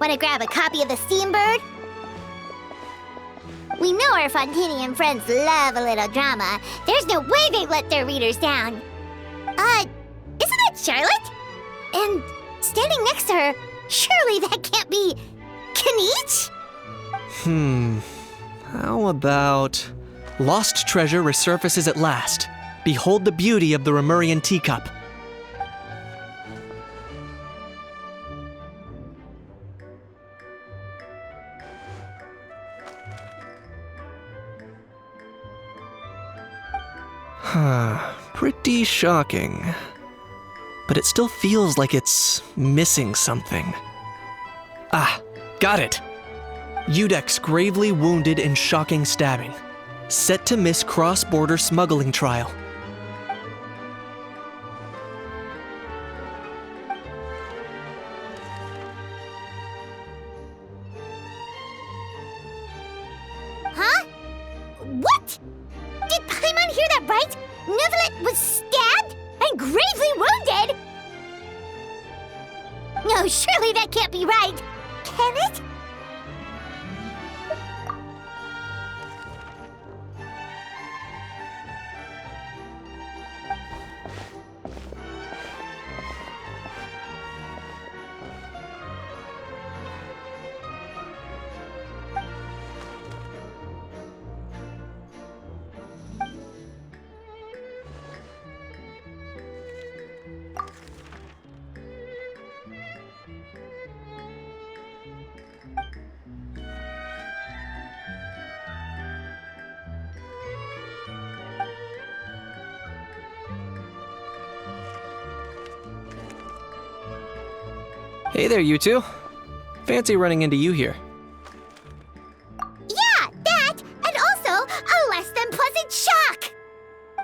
Wanna grab a copy of the Steambird? We know our Fontanian friends love a little drama. There's no way they'd let their readers down. Isn't that Charlotte? And standing next to her, surely that can't be Kinich? How about... Lost treasure resurfaces at last. Behold the beauty of the Remurian teacup. Pretty shocking. But it still feels like it's missing something. Ah, got it! Udex gravely wounded in shocking stabbing. Set to miss cross-border smuggling trial. Huh? What? Did Paimon hear that right? Neuvillette was stabbed and gravely wounded? No, surely that can't be right. Can it? Hey there, you two. Fancy running into you here. Yeah, that, and also a less than pleasant shock.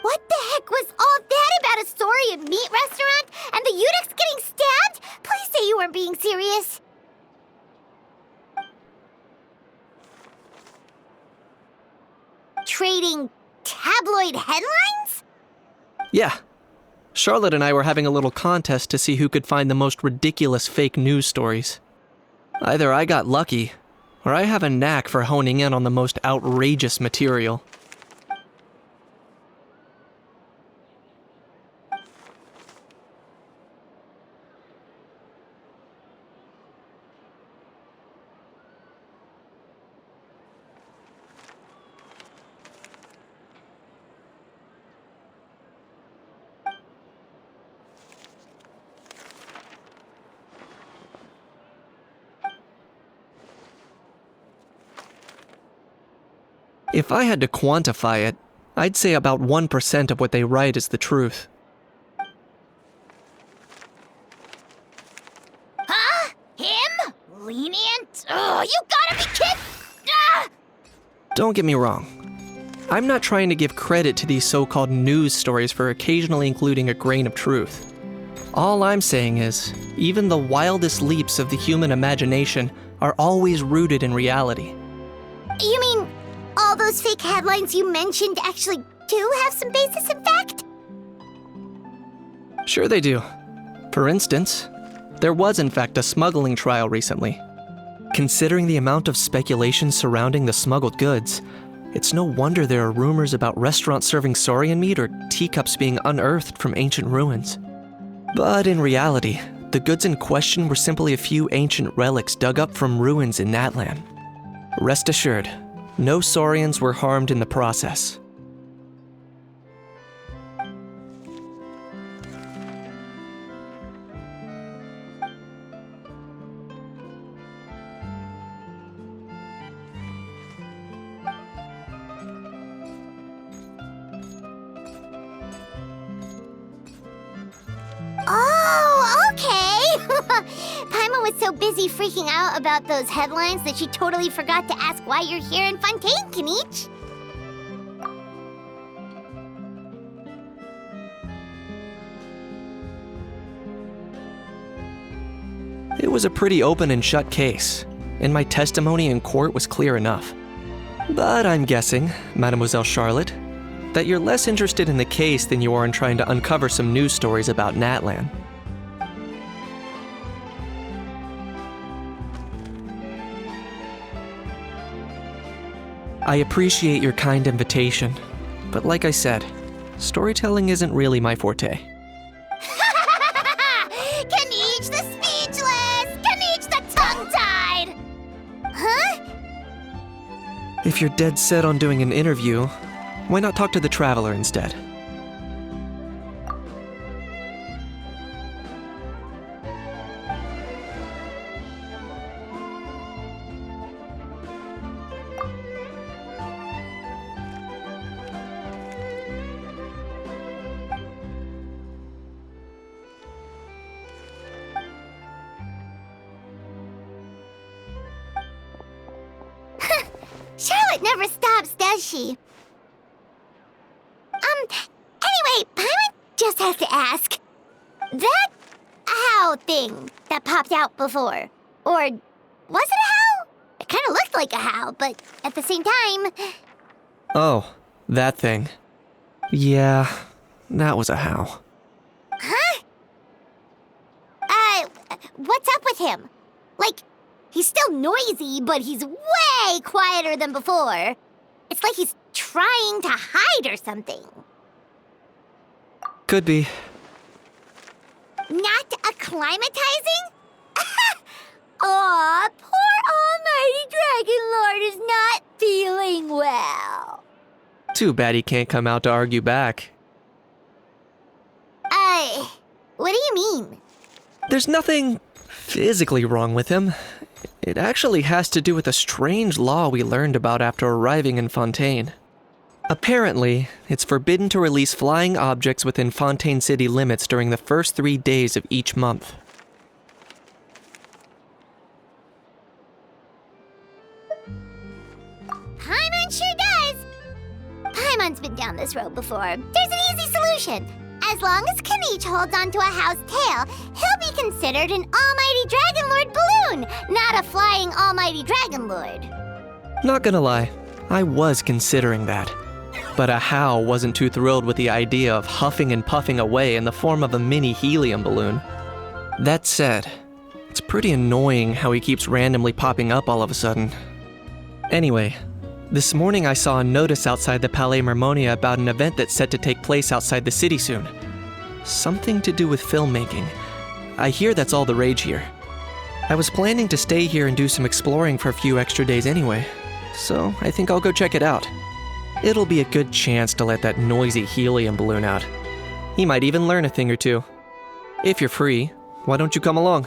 What the heck was all that about a story of meat restaurant and the Udex getting stabbed? Please say you weren't being serious. Trading tabloid headlines? Yeah. Charlotte and I were having a little contest to see who could find the most ridiculous fake news stories. Either I got lucky, or I have a knack for honing in on the most outrageous material. If I had to quantify it, I'd say about 1% of what they write is the truth. Huh? Him? Lenient? Oh, you gotta be kidding! Ah! Don't get me wrong. I'm not trying to give credit to these so-called news stories for occasionally including a grain of truth. All I'm saying is, even the wildest leaps of the human imagination are always rooted in reality. You mean all those fake headlines you mentioned actually do have some basis in fact? Sure they do. For instance, there was in fact a smuggling trial recently. Considering the amount of speculation surrounding the smuggled goods, it's no wonder there are rumors about restaurants serving saurian meat or teacups being unearthed from ancient ruins. But in reality, the goods in question were simply a few ancient relics dug up from ruins in Natlan. Rest assured, no saurians were harmed in the process. Oh, okay! Paimon was so busy freaking out about those headlines that she totally forgot to ask why you're here in Fontaine, Kinich. It was a pretty open and shut case, and my testimony in court was clear enough. But I'm guessing, Mademoiselle Charlotte, that you're less interested in the case than you are in trying to uncover some news stories about Natlan. I appreciate your kind invitation, but like I said, storytelling isn't really my forte. Kaniche the speechless! Kaniche the tongue-tied! Huh? If you're dead set on doing an interview, why not talk to the Traveler instead? Charlotte never stops, does she? Anyway, Paimon just has to ask. That how thing that popped out before, or was it a how? It kind of looked like a how, but at the same time... Oh, that thing. Yeah, that was a how. Huh? What's up with him? Like, he's still noisy, but he's way quieter than before. It's like he's trying to hide or something. Could be. Not acclimatizing? Aw, poor Almighty Dragon Lord is not feeling well. Too bad he can't come out to argue back. What do you mean? There's nothing physically wrong with him. It actually has to do with a strange law we learned about after arriving in Fontaine. Apparently, it's forbidden to release flying objects within Fontaine city limits during the first 3 days of each month. Paimon sure does. Paimon's been down this road before. There's an easy solution. As long as Kaniche holds onto a how's tail, he'll be considered an Almighty Dragon Lord balloon, not a flying Almighty Dragon Lord. Not gonna lie, I was considering that. But a how wasn't too thrilled with the idea of huffing and puffing away in the form of a mini helium balloon. That said, it's pretty annoying how he keeps randomly popping up all of a sudden. Anyway, this morning I saw a notice outside the Palais Mermonia about an event that's set to take place outside the city soon. Something to do with filmmaking. I hear that's all the rage here. I was planning to stay here and do some exploring for a few extra days anyway, so I think I'll go check it out. It'll be a good chance to let that noisy helium balloon out. He might even learn a thing or two. If you're free, why don't you come along?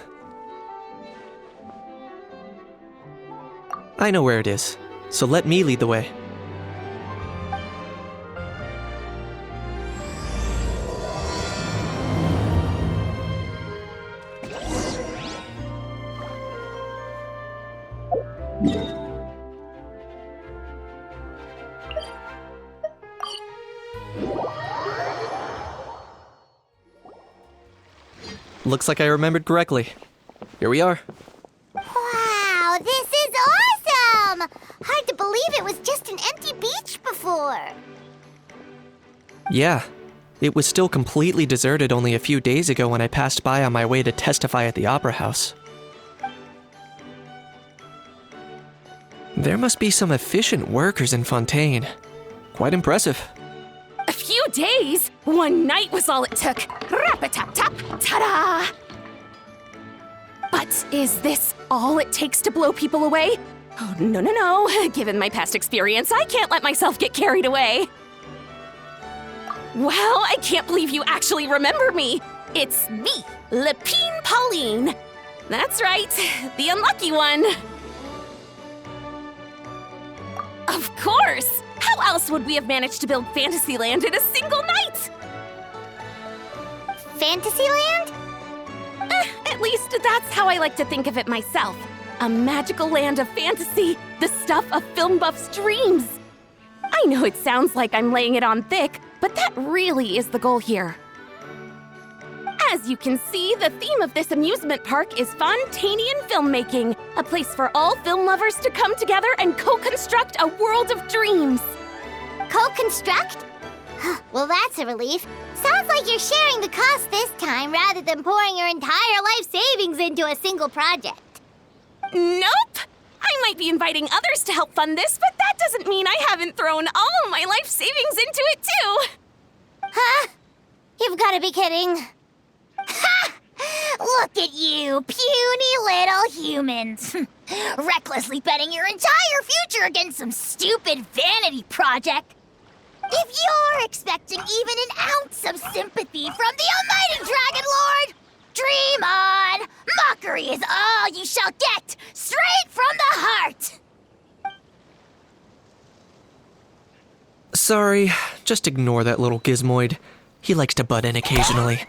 I know where it is, so let me lead the way. Looks like I remembered correctly. Here we are. Wow, this is awesome! Hard to believe it was just an empty beach before. Yeah, it was still completely deserted only a few days ago when I passed by on my way to testify at the Opera House. There must be some efficient workers in Fontaine. Quite impressive. A few days? One night was all it took. Rap-a-tap-tap, ta-da! But is this all it takes to blow people away? Oh, no. Given my past experience, I can't let myself get carried away. Well, I can't believe you actually remember me. It's me, Lepine Pauline. That's right, the unlucky one. Of course! How else would we have managed to build Fantasyland in a single night? Fantasyland? At least that's how I like to think of it myself. A magical land of fantasy, the stuff of film buffs' dreams. I know it sounds like I'm laying it on thick, but that really is the goal here. As you can see, the theme of this amusement park is Fontainian filmmaking, a place for all film lovers to come together and co-construct a world of dreams. Co-construct? Well, that's a relief. Sounds like you're sharing the cost this time rather than pouring your entire life savings into a single project. Nope! I might be inviting others to help fund this, but that doesn't mean I haven't thrown all of my life savings into it, too. Huh? You've got to be kidding. Ha! Look at you, puny little humans. Recklessly betting your entire future against some stupid vanity project. If you're expecting even an ounce of sympathy from the almighty Dragon Lord, dream on! Mockery is all you shall get, straight from the heart! Sorry, just ignore that little gizmoid. He likes to butt in occasionally.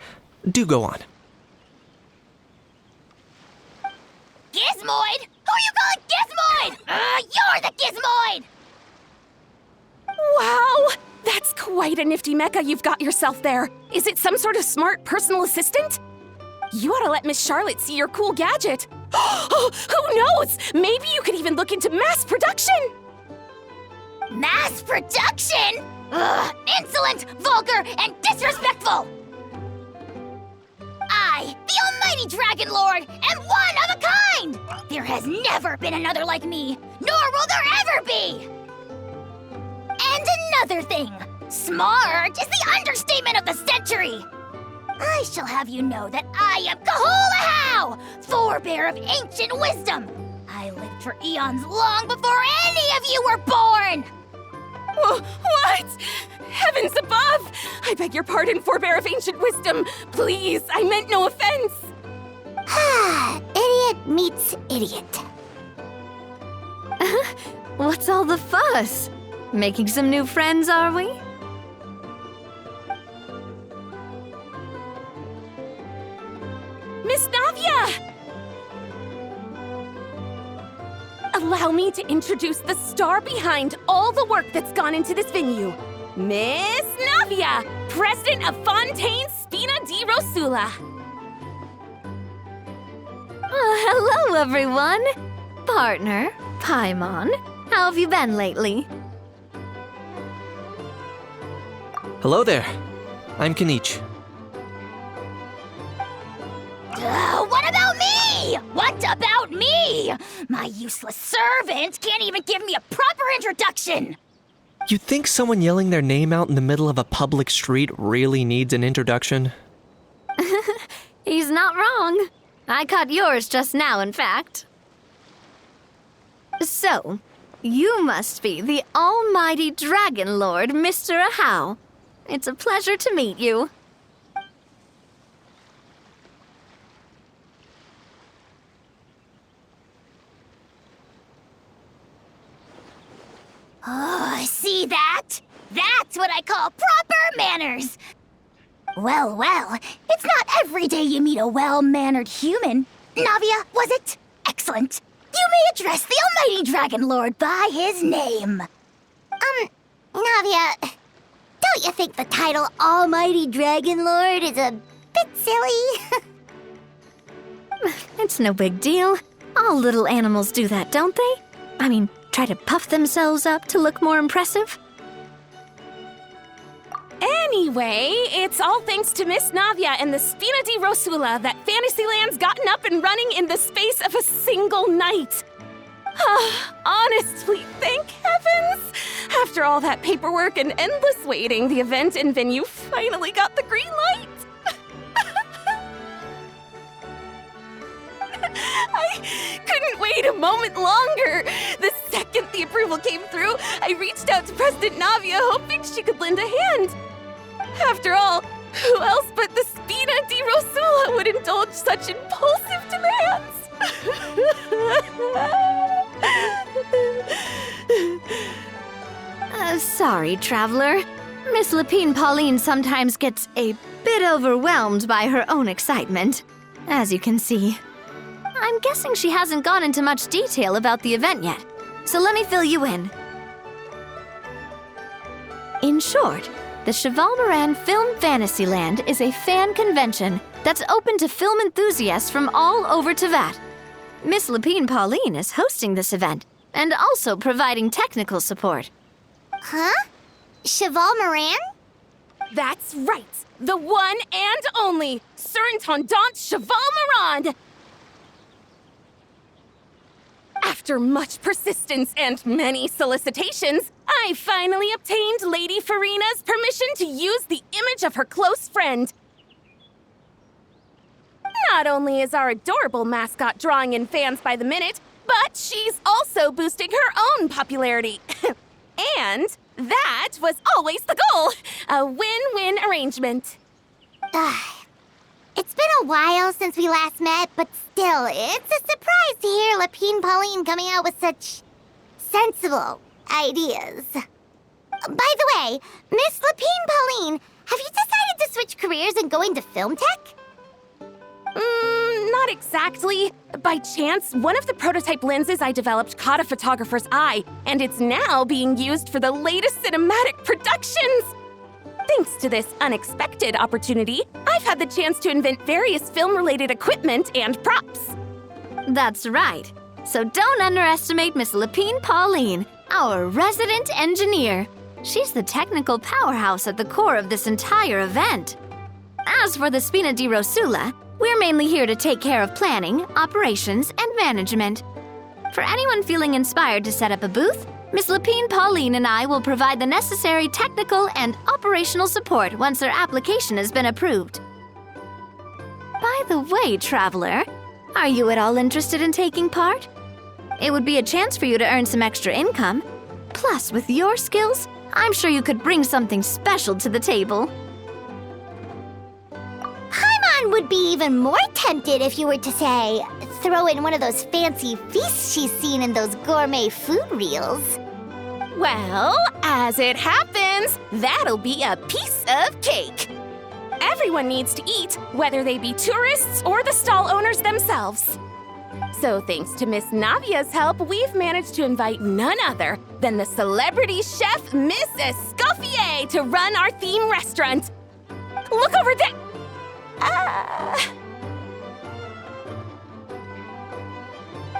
Do go on. Gizmoid? Who you calling Gizmoid? You're the Gizmoid! Wow! That's quite a nifty mecha you've got yourself there. Is it some sort of smart personal assistant? You ought to let Miss Charlotte see your cool gadget. Who knows? Maybe you could even look into mass production! Mass production? Ugh, insolent, vulgar, and disrespectful! I, the almighty Dragon Lord, am one of a kind! There has never been another like me, nor will there ever be! And another thing, smart is the understatement of the century! I shall have you know that I am Kahulahau, forebear of ancient wisdom! I lived for eons long before any of you were born! What? Heavens above! I beg your pardon, forebear of ancient wisdom. Please, I meant no offense. Idiot meets idiot. What's all the fuss? Making some new friends, are we? Miss Navia! Allow me to introduce the star behind all the work that's gone into this venue. Miss Navia, president of Fontaine Spina di Rosula. Hello, everyone. Partner, Paimon, how have you been lately? Hello there. I'm Kanich. What about me? What about me? My useless servant can't even give me a proper introduction. You think someone yelling their name out in the middle of a public street really needs an introduction? He's not wrong. I caught yours just now, in fact. So, you must be the almighty Dragon Lord, Mr. Ahau. It's a pleasure to meet you. Oh, see that? That's what I call proper manners. Well, it's not every day you meet a well-mannered human. Navia, was it? Excellent. You may address the almighty Dragon Lord by his name. Navia, don't you think the title Almighty Dragon Lord is a bit silly? It's no big deal. All little animals do that, don't they? I mean, try to puff themselves up to look more impressive. Anyway, it's all thanks to Miss Navia and the Spina di Rosula that Fantasyland's gotten up and running in the space of a single night. Honestly, thank heavens! After all that paperwork and endless waiting, the event and venue finally got the green light. I couldn't wait a moment longer. The second the approval came through, I reached out to President Navia, hoping she could lend a hand. After all, who else but the Spina di Rosula would indulge such impulsive demands? Sorry, traveler. Miss Lapine Pauline sometimes gets a bit overwhelmed by her own excitement, as you can see. I'm guessing she hasn't gone into much detail about the event yet, so let me fill you in. In short, the Cheval Moran Film Fantasyland is a fan convention that's open to film enthusiasts from all over Teyvat. Miss Lapine Pauline is hosting this event and also providing technical support. Huh? Cheval Moran? That's right, the one and only Surintendant Cheval Moran. After much persistence and many solicitations, I finally obtained Lady Farina's permission to use the image of her close friend. Not only is our adorable mascot drawing in fans by the minute, but she's also boosting her own popularity. And that was always the goal, a win-win arrangement. It's been a while since we last met, but still, it's a surprise to hear Lapine Pauline coming out with such sensible ideas. By the way, Miss Lapine Pauline, have you decided to switch careers and go into film tech? Not exactly. By chance, one of the prototype lenses I developed caught a photographer's eye, and it's now being used for the latest cinematic productions. Thanks to this unexpected opportunity, I've had the chance to invent various film-related equipment and props. That's right. So don't underestimate Miss Lapine Pauline, our resident engineer. She's the technical powerhouse at the core of this entire event. As for the Spina di Rosula, we're mainly here to take care of planning, operations, and management. For anyone feeling inspired to set up a booth, Miss Lapine Pauline and I will provide the necessary technical and operational support once their application has been approved. By the way, traveler, are you at all interested in taking part? It would be a chance for you to earn some extra income. Plus, with your skills, I'm sure you could bring something special to the table. Paimon would be even more tempted if you were to, say, throw in one of those fancy feasts she's seen in those gourmet food reels. Well, as it happens, that'll be a piece of cake. Everyone needs to eat, whether they be tourists or the stall owners themselves. So thanks to Miss Navia's help, we've managed to invite none other than the celebrity chef Miss Escoffier to run our theme restaurant. Look over there!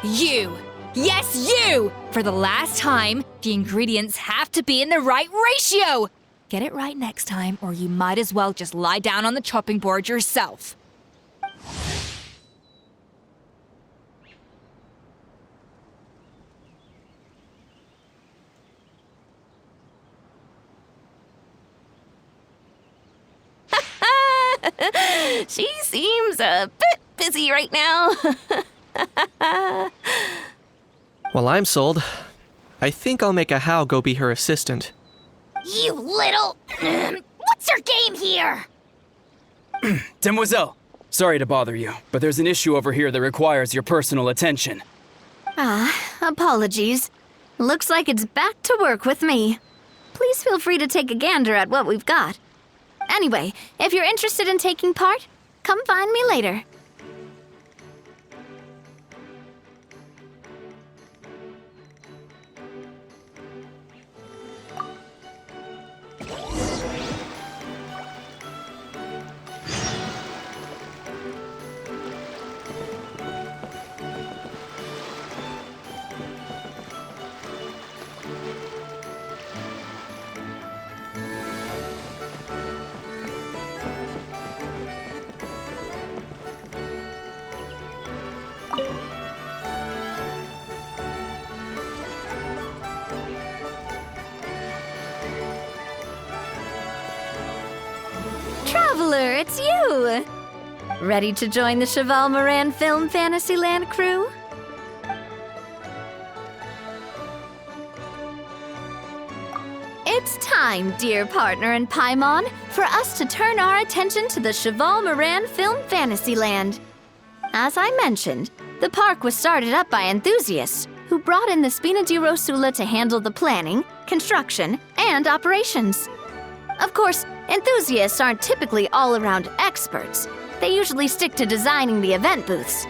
You! Yes, you! For the last time, the ingredients have to be in the right ratio! Get it right next time, or you might as well just lie down on the chopping board yourself. She seems a bit busy right now. Well, I'm sold. I think I'll make a Hao go be her assistant. You little... What's your game here? Demoiselle, sorry to bother you, but there's an issue over here that requires your personal attention. Apologies. Looks like it's back to work with me. Please feel free to take a gander at what we've got. Anyway, if you're interested in taking part, come find me later. Traveler, it's you! Ready to join the Cheval Moran Film Fantasyland crew? It's time, dear partner and Paimon, for us to turn our attention to the Cheval Moran Film Fantasyland. As I mentioned, the park was started up by enthusiasts who brought in the Spina di Rosula to handle the planning, construction, and operations. Of course, enthusiasts aren't typically all-around experts. They usually stick to designing the event booths.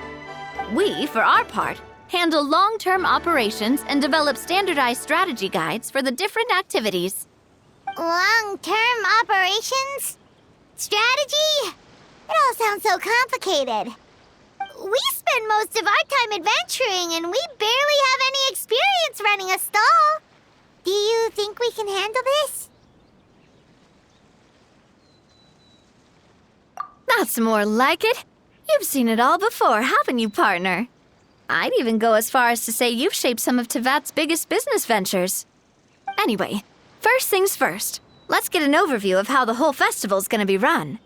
We, for our part, handle long-term operations and develop standardized strategy guides for the different activities. Long-term operations? Strategy? It all sounds so complicated. We spend most of our time adventuring, and we barely have any experience running a stall. Do you think we can handle this? That's more like it. You've seen it all before, haven't you, partner? I'd even go as far as to say you've shaped some of Tevat's biggest business ventures. Anyway, first things first. Let's get an overview of how the whole festival's gonna be run.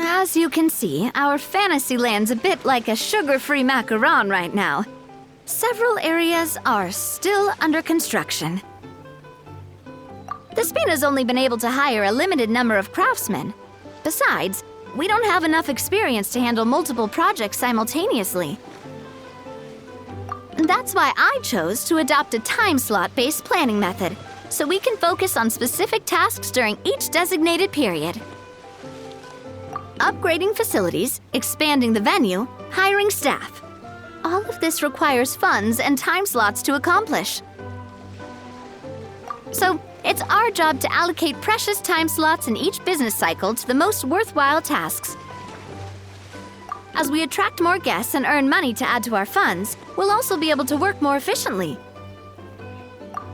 As you can see, our fantasy land's a bit like a sugar-free macaron right now. Several areas are still under construction. The Spina's only been able to hire a limited number of craftsmen. Besides, we don't have enough experience to handle multiple projects simultaneously. That's why I chose to adopt a time slot-based planning method, so we can focus on specific tasks during each designated period. Upgrading facilities, expanding the venue, hiring staff. All of this requires funds and time slots to accomplish. So, it's our job to allocate precious time slots in each business cycle to the most worthwhile tasks. As we attract more guests and earn money to add to our funds, we'll also be able to work more efficiently,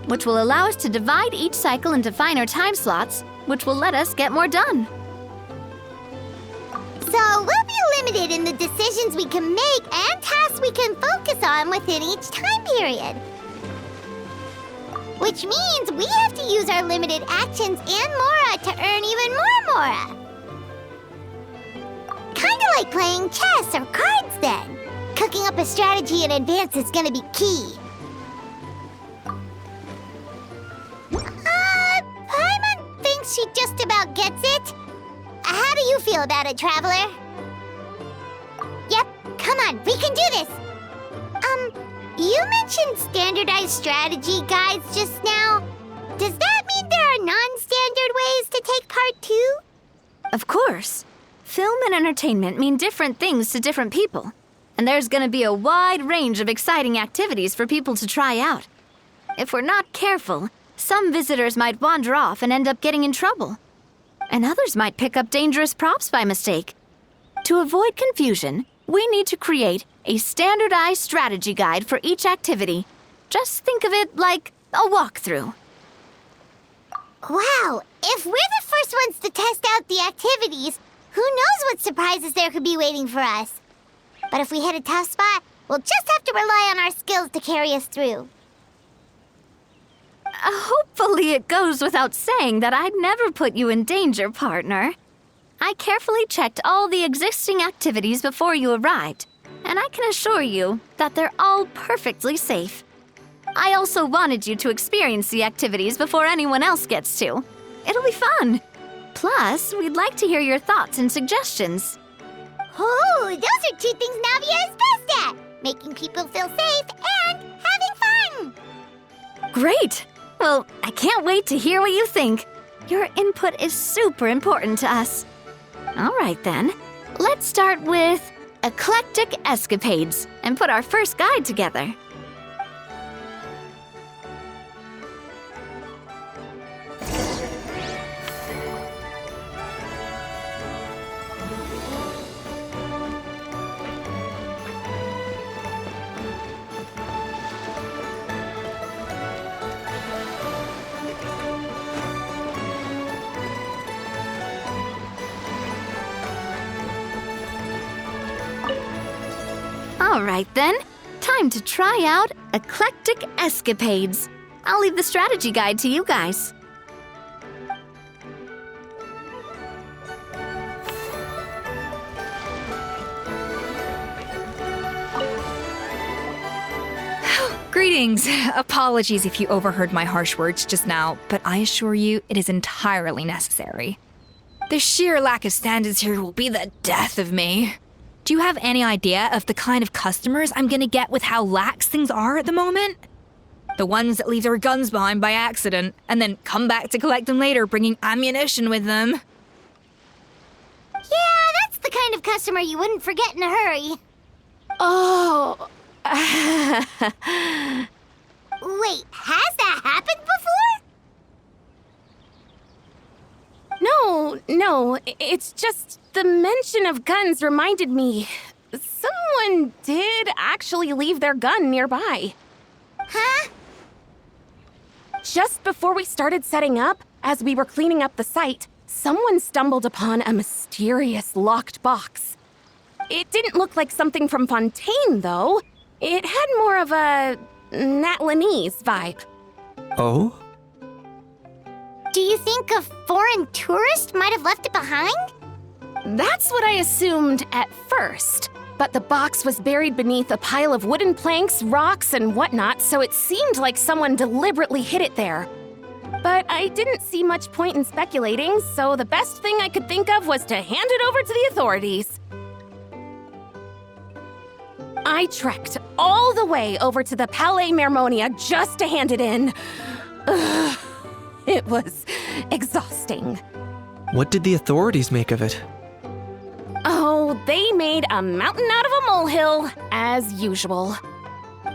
which will allow us to divide each cycle into finer time slots, which will let us get more done. So we'll be limited in the decisions we can make and tasks we can focus on within each time period. Which means we have to use our limited actions and Mora to earn even more Mora. Kinda like playing chess or cards then. Cooking up a strategy in advance is gonna be key. Paimon thinks she just about gets it. How do you feel about it, Traveler? Yep, come on, we can do this! You mentioned standardized strategy guides just now. Does that mean there are non-standard ways to take part too? Of course. Film and entertainment mean different things to different people. And there's gonna be a wide range of exciting activities for people to try out. If we're not careful, some visitors might wander off and end up getting in trouble. And others might pick up dangerous props by mistake. To avoid confusion, we need to create a standardized strategy guide for each activity. Just think of it like a walkthrough. Wow, if we're the first ones to test out the activities, who knows what surprises there could be waiting for us? But if we hit a tough spot, we'll just have to rely on our skills to carry us through. Hopefully it goes without saying that I'd never put you in danger, partner. I carefully checked all the existing activities before you arrived, and I can assure you that they're all perfectly safe. I also wanted you to experience the activities before anyone else gets to. It'll be fun. Plus, we'd like to hear your thoughts and suggestions. Oh, those are two things Navia is best at! Making people feel safe and having fun! Great! Well, I can't wait to hear what you think. Your input is super important to us. All right then, let's start with eclectic escapades and put our first guide together. All right then, time to try out eclectic escapades. I'll leave the strategy guide to you guys. Greetings. Apologies if you overheard my harsh words just now, but I assure you it is entirely necessary. The sheer lack of standards here will be the death of me. Do you have any idea of the kind of customers I'm gonna get with how lax things are at the moment? The ones that leave their guns behind by accident and then come back to collect them later bringing ammunition with them. Yeah, that's the kind of customer you wouldn't forget in a hurry. Oh. Wait, has that happened before? No, it's just the mention of guns reminded me someone did actually leave their gun nearby. Huh? Just before we started setting up, as we were cleaning up the site, someone stumbled upon a mysterious locked box. It didn't look like something from Fontaine, though. It had more of a Natlanese vibe. Oh? Do you think a foreign tourist might have left it behind? That's what I assumed at first. But the box was buried beneath a pile of wooden planks, rocks, and whatnot, so it seemed like someone deliberately hid it there. But I didn't see much point in speculating, so the best thing I could think of was to hand it over to the authorities. I trekked all the way over to the Palais Mermonia just to hand it in. Ugh, it was exhausting. What did the authorities make of it? Oh, they made a mountain out of a molehill, as usual.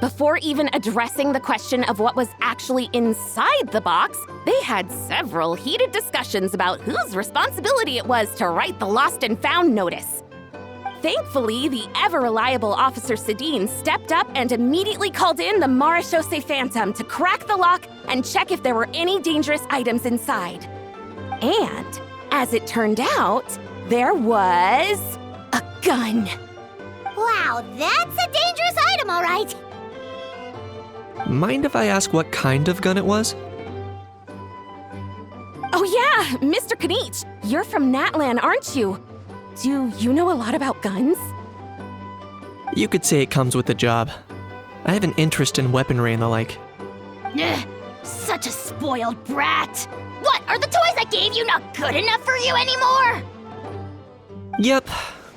Before even addressing the question of what was actually inside the box, they had several heated discussions about whose responsibility it was to write the lost and found notice. Thankfully, the ever-reliable Officer Sedine stepped up and immediately called in the Marechaussee Phantom to crack the lock and check if there were any dangerous items inside. And, as it turned out, there was a gun. Wow, that's a dangerous item, all right. Mind if I ask what kind of gun it was? Oh yeah, Mr. Kanich, you're from Natlan, aren't you? Do you know a lot about guns? You could say it comes with the job. I have an interest in weaponry and the like. Ugh, such a spoiled brat. What, are the toys I gave you not good enough for you anymore? Yep,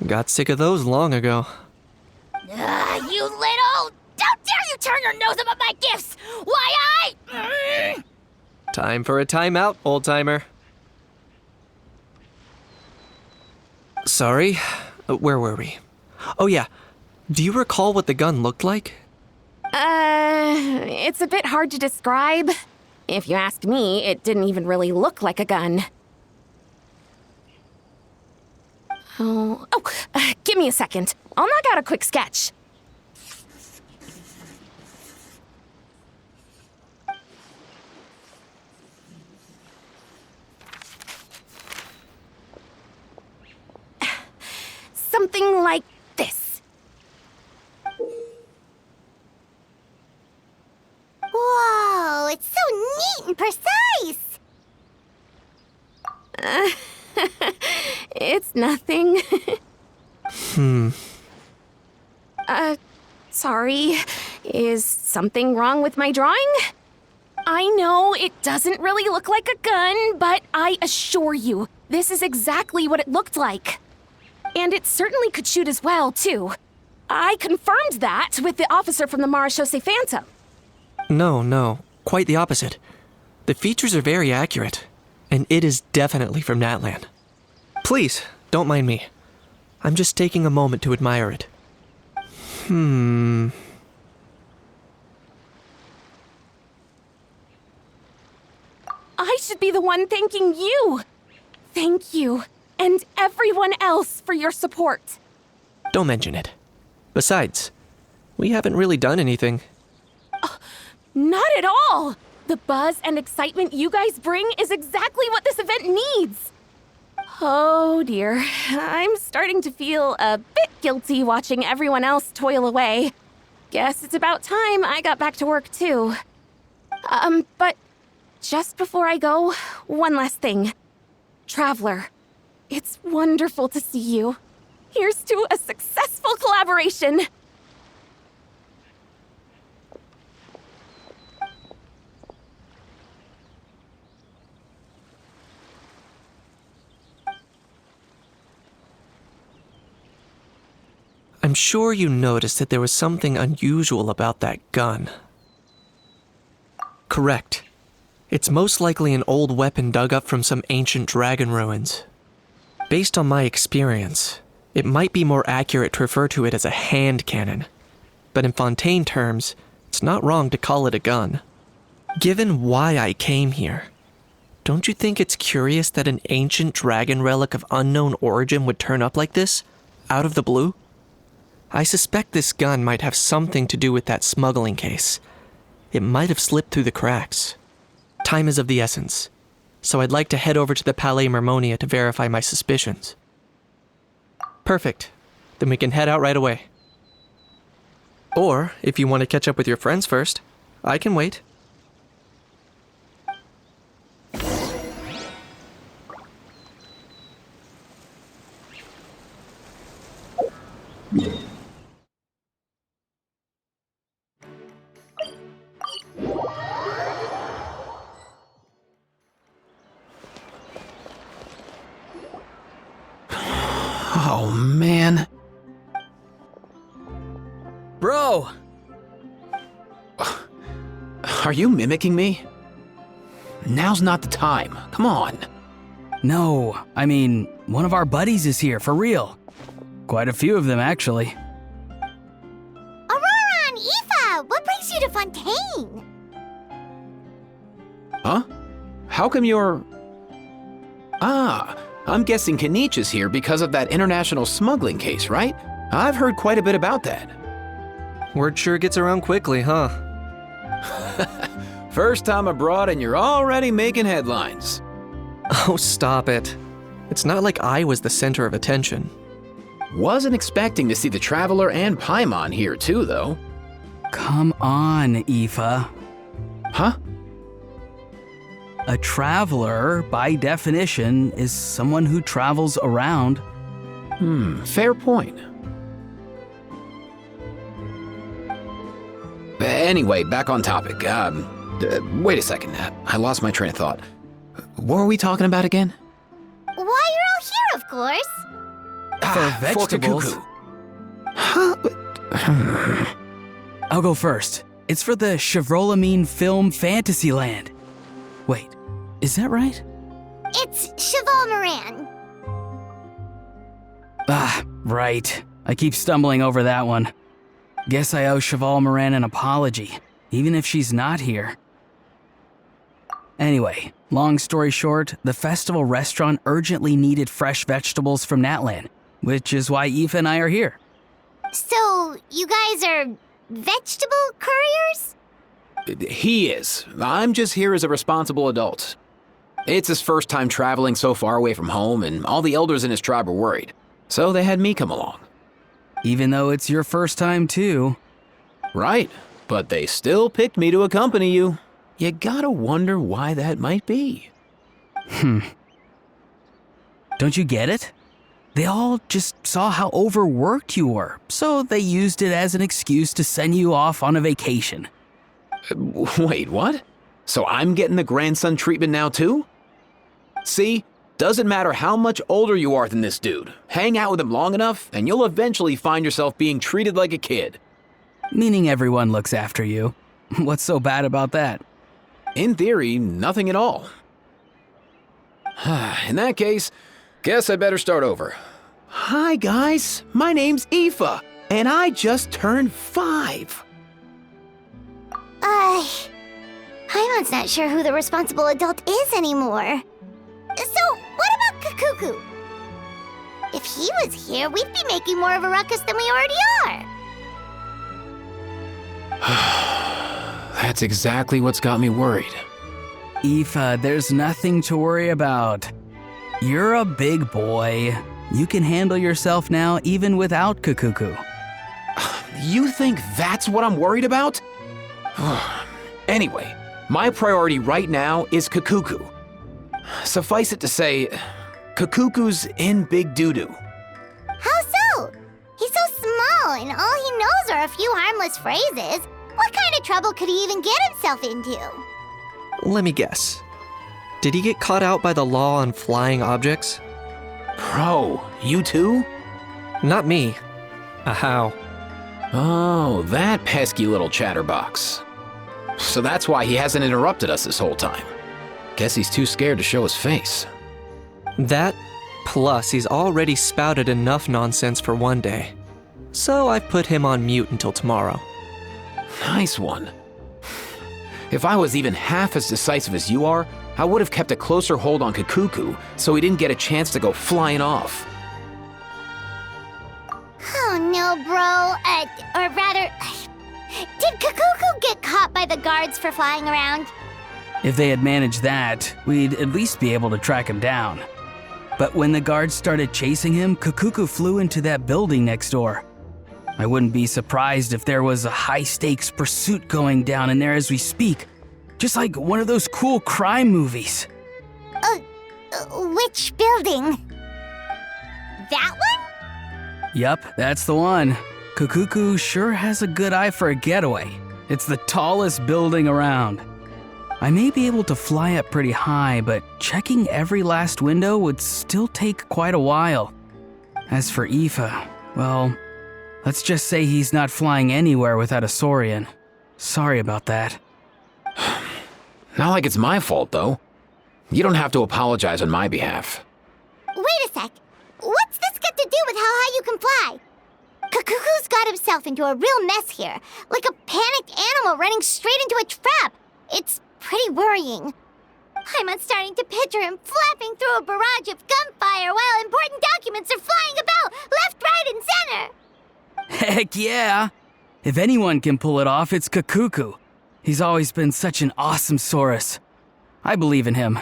got sick of those long ago. You little... How dare you turn your nose up at my gifts! Why Time for a timeout, old-timer. Sorry, where were we? Oh yeah, do you recall what the gun looked like? It's a bit hard to describe. If you ask me, it didn't even really look like a gun. Give me a second. I'll knock out a quick sketch. Something like this. Whoa, it's so neat and precise. It's nothing. Sorry. Is something wrong with my drawing? I know it doesn't really look like a gun, but I assure you, this is exactly what it looked like. And it certainly could shoot as well, too. I confirmed that with the officer from the Marechaussee Phantom. No, quite the opposite. The features are very accurate, and it is definitely from Natlan. Please, don't mind me. I'm just taking a moment to admire it. I should be the one thanking you. Thank you, and everyone else for your support. Don't mention it. Besides, we haven't really done anything. Not at all! The buzz and excitement you guys bring is exactly what this event needs. Oh dear, I'm starting to feel a bit guilty watching everyone else toil away. Guess it's about time I got back to work too. But just before I go, one last thing. Traveler, it's wonderful to see you. Here's to a successful collaboration. I'm sure you noticed that there was something unusual about that gun. Correct. It's most likely an old weapon dug up from some ancient dragon ruins. Based on my experience, it might be more accurate to refer to it as a hand cannon. But in Fontaine terms, it's not wrong to call it a gun. Given why I came here, don't you think it's curious that an ancient dragon relic of unknown origin would turn up like this, out of the blue? I suspect this gun might have something to do with that smuggling case. It might have slipped through the cracks. Time is of the essence, so I'd like to head over to the Palais Mermonia to verify my suspicions. Perfect. Then we can head out right away. Or, if you want to catch up with your friends first, I can wait. Oh, man. Bro! Are you mimicking me? Now's not the time. Come on. No, I mean, one of our buddies is here, for real. Quite a few of them, actually. Aurora and Aoife, what brings you to Fontaine? Huh? How come you're... Ah, I'm guessing Kanich is here because of that international smuggling case, right? I've heard quite a bit about that. Word sure gets around quickly, huh? First time abroad and you're already making headlines. Oh, stop it. It's not like I was the center of attention. Wasn't expecting to see the Traveler and Paimon here too, though. Come on, Aoife. Huh? A traveler, by definition, is someone who travels around. Fair point. Anyway, back on topic. Wait a second. I lost my train of thought. What were we talking about again? Why, you're all here, of course. For vegetables. Kikuku. Huh? I'll go first. It's for the Chevrolamine Film Fantasyland. Wait, is that right? It's Cheval Moran. Ah, right. I keep stumbling over that one. Guess I owe Cheval Moran an apology, even if she's not here. Anyway, long story short, the festival restaurant urgently needed fresh vegetables from Natlan, which is why Aoife and I are here. So, you guys are vegetable couriers? He is. I'm just here as a responsible adult. It's his first time traveling so far away from home, and all the elders in his tribe were worried. So they had me come along. Even though it's your first time too. Right, but they still picked me to accompany you. You gotta wonder why that might be. Don't you get it? They all just saw how overworked you were, so they used it as an excuse to send you off on a vacation. Wait, what? So I'm getting the grandson treatment now too? See? Doesn't matter how much older you are than this dude. Hang out with him long enough, and you'll eventually find yourself being treated like a kid. Meaning everyone looks after you. What's so bad about that? In theory, nothing at all. In that case, guess I better start over. Hi guys, my name's Aoife, and I just turned 5. Paimon's not sure who the responsible adult is anymore. So, what about Kakuku? If he was here, we'd be making more of a ruckus than we already are. That's exactly what's got me worried. Aoife, there's nothing to worry about. You're a big boy. You can handle yourself now even without Kakuku. You think that's what I'm worried about? Anyway, my priority right now is Kakuku. Suffice it to say, Kakuku's in big doo-doo. How so? He's so small, and all he knows are a few harmless phrases. What kind of trouble could he even get himself into? Let me guess. Did he get caught out by the law on flying objects? Bro, you too? Not me. How? Oh, that pesky little chatterbox. So that's why he hasn't interrupted us this whole time. Guess he's too scared to show his face. That, plus he's already spouted enough nonsense for one day. So I've put him on mute until tomorrow. Nice one. If I was even half as decisive as you are, I would have kept a closer hold on Kakuku so he didn't get a chance to go flying off. Oh no, bro. Or rather, did Kakuku get caught by the guards for flying around? If they had managed that, we'd at least be able to track him down. But when the guards started chasing him, Kakuku flew into that building next door. I wouldn't be surprised if there was a high-stakes pursuit going down in there as we speak. Just like one of those cool crime movies. Which building? That one? Yup, that's the one. Kakuku sure has a good eye for a getaway. It's the tallest building around. I may be able to fly up pretty high, but checking every last window would still take quite a while. As for Aoife, well, let's just say he's not flying anywhere without a Saurian. Sorry about that. Not like it's my fault, though. You don't have to apologize on my behalf. Wait a sec. What's this got to do with how high you can fly? Kakuku's got himself into a real mess here, like a panicked animal running straight into a trap. It's pretty worrying. I'm starting to picture him flapping through a barrage of gunfire while important documents are flying about left, right, and center. Heck yeah! If anyone can pull it off, it's Kakuku. He's always been such an awesome Saurus. I believe in him.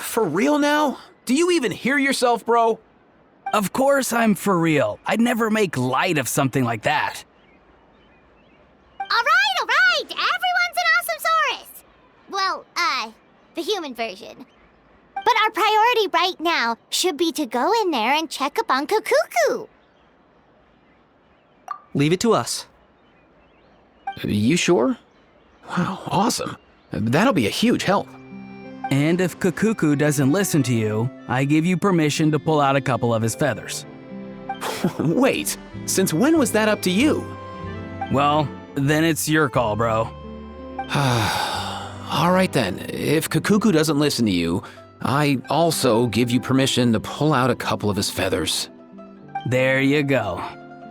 For real now? Do you even hear yourself, bro? Of course I'm for real. I'd never make light of something like that. All right. Everyone's an awesome Saurus. Well, the human version. But our priority right now should be to go in there and check up on Kakuku. Leave it to us. You sure? Wow, awesome. That'll be a huge help. And if Kakuku doesn't listen to you, I give you permission to pull out a couple of his feathers. Wait, since when was that up to you? Well, then it's your call, bro. All right then, if Kakuku doesn't listen to you, I also give you permission to pull out a couple of his feathers. There you go.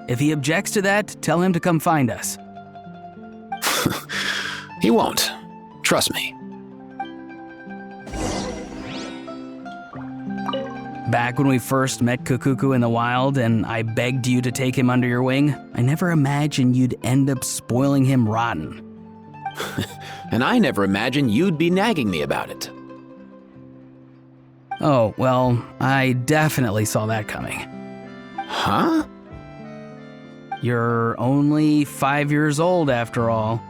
If he objects to that, tell him to come find us. He won't. Trust me. Back when we first met Kakuku in the wild and I begged you to take him under your wing, I never imagined you'd end up spoiling him rotten. And I never imagined you'd be nagging me about it. Oh, well, I definitely saw that coming. Huh? You're only 5 years old after all.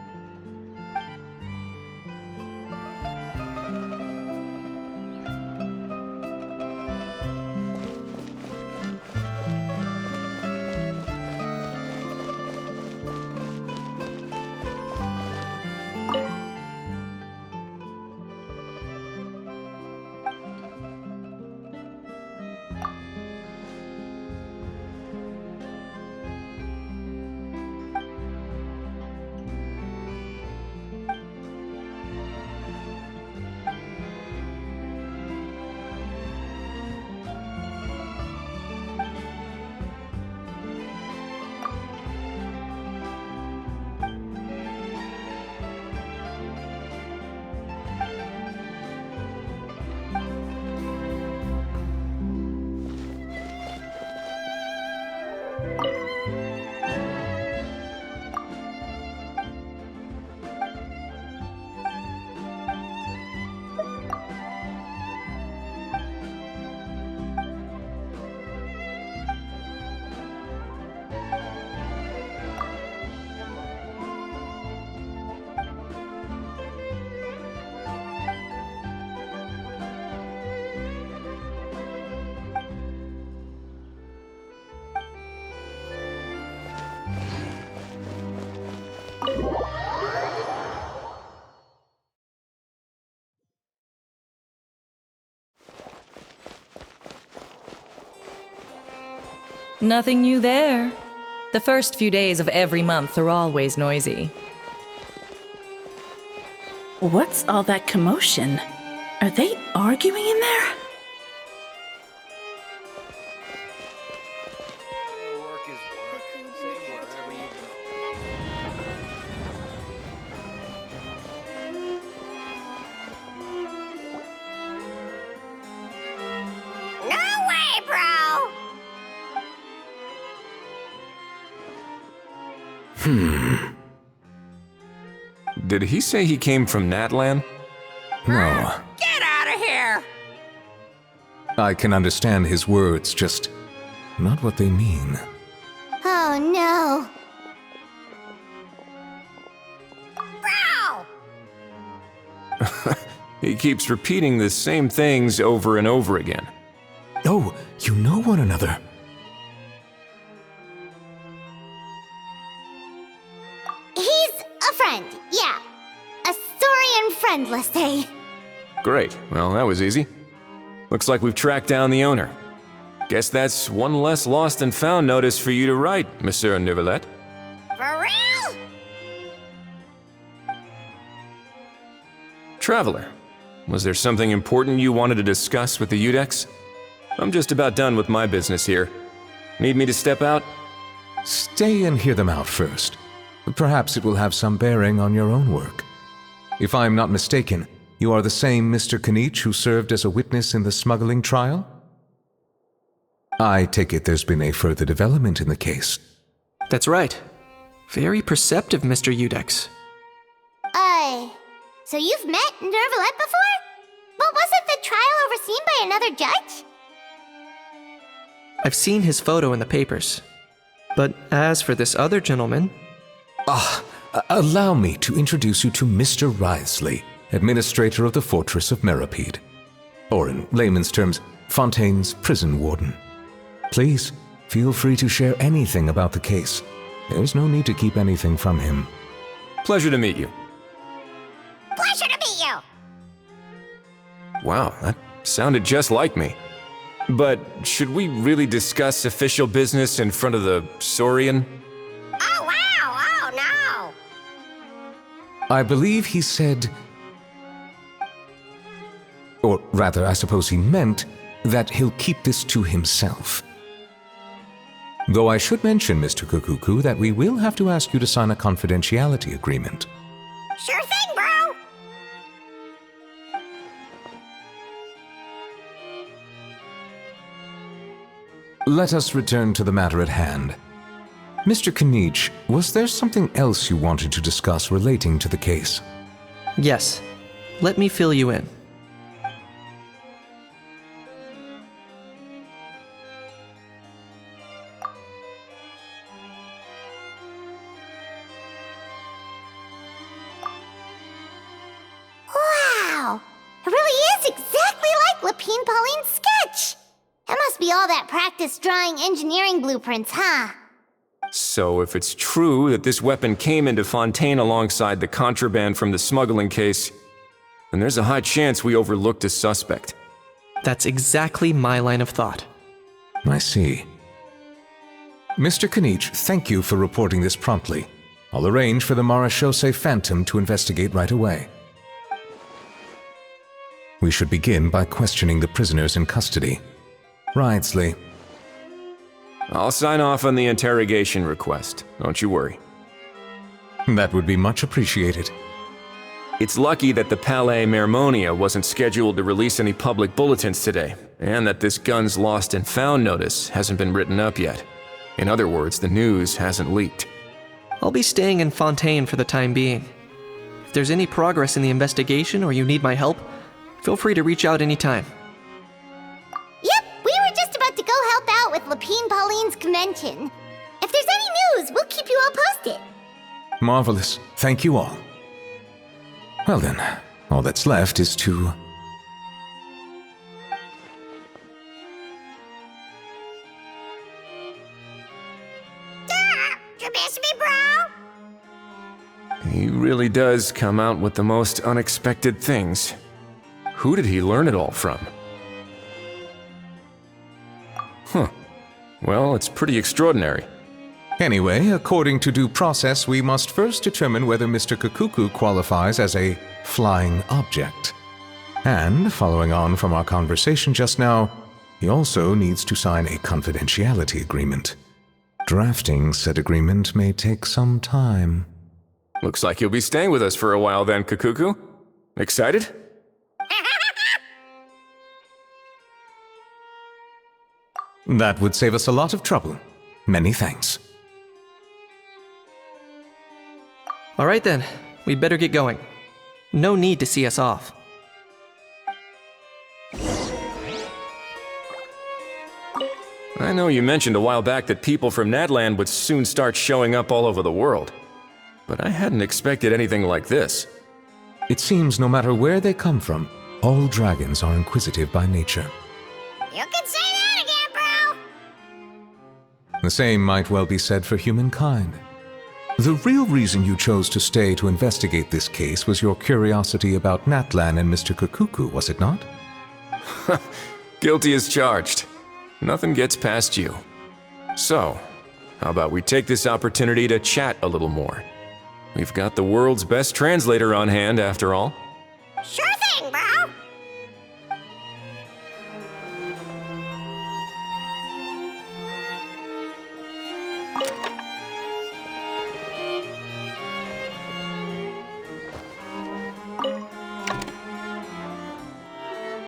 Nothing new there. The first few days of every month are always noisy. What's all that commotion? Are they arguing in there? Did he say he came from Natlan? No. Get out of here! I can understand his words, just not what they mean. Oh no. Bro! He keeps repeating the same things over and over again. Oh, you know one another. He's a friend, yeah. A Saurian friend, let's say. Great, well, that was easy. Looks like we've tracked down the owner. Guess that's one less lost and found notice for you to write, Monsieur Neuvillette. For real? Traveler, was there something important you wanted to discuss with the Udex? I'm just about done with my business here. Need me to step out? Stay and hear them out first. Perhaps it will have some bearing on your own work. If I am not mistaken, you are the same Mr. Kanich who served as a witness in the smuggling trial? I take it there's been a further development in the case. That's right. Very perceptive, Mr. Udex. So you've met Neuvillette before? But wasn't the trial overseen by another judge? I've seen his photo in the papers. But as for this other gentleman... Allow me to introduce you to Mr. Wriothesley, administrator of the Fortress of Meripede. Or in layman's terms, Fontaine's prison warden. Please, feel free to share anything about the case. There's no need to keep anything from him. Pleasure to meet you. Pleasure to meet you! Wow, that sounded just like me. But should we really discuss official business in front of the Saurian? Oh, wow! Oh, no! I believe he said... Or rather, I suppose he meant that he'll keep this to himself. Though I should mention, Mr. Kukuku, that we will have to ask you to sign a confidentiality agreement. Sure thing, bro! Let us return to the matter at hand. Mr. Kanich, was there something else you wanted to discuss relating to the case? Yes. Let me fill you in. Wow! It really is exactly like Lapine Pauline's sketch! That must be all that practice drawing engineering blueprints, huh? So if it's true that this weapon came into Fontaine alongside the contraband from the smuggling case, then there's a high chance we overlooked a suspect. That's exactly my line of thought. I see. Mr. Kanich, thank you for reporting this promptly. I'll arrange for the Marechaussee Phantom to investigate right away. We should begin by questioning the prisoners in custody. Wriothesley. I'll sign off on the interrogation request, don't you worry. That would be much appreciated. It's lucky that the Palais Mermonia wasn't scheduled to release any public bulletins today, and that this gun's lost and found notice hasn't been written up yet. In other words, the news hasn't leaked. I'll be staying in Fontaine for the time being. If there's any progress in the investigation or you need my help, feel free to reach out anytime. Yep, we were just about to go help out with Lapine Pauline's convention. If there's any news, we'll keep you all posted. Marvelous. Thank you all. Well then, all that's left is to... You miss me, bro? He really does come out with the most unexpected things. Who did he learn it all from? Huh. Well, it's pretty extraordinary. Anyway, according to due process, we must first determine whether Mr. Kukuku qualifies as a flying object. And, following on from our conversation just now, he also needs to sign a confidentiality agreement. Drafting said agreement may take some time. Looks like you'll be staying with us for a while then, Kukuku. Excited? That would save us a lot of trouble. Many thanks. All right then, we'd better get going. No need to see us off. I know you mentioned a while back that people from Natland would soon start showing up all over the world, but I hadn't expected anything like this. It seems no matter where they come from, all dragons are inquisitive by nature. You can say that again, bro! The same might well be said for humankind. The real reason you chose to stay to investigate this case was your curiosity about Natlan and Mr. Kukuku, was it not? Guilty as charged. Nothing gets past you. So, how about we take this opportunity to chat a little more? We've got the world's best translator on hand, after all.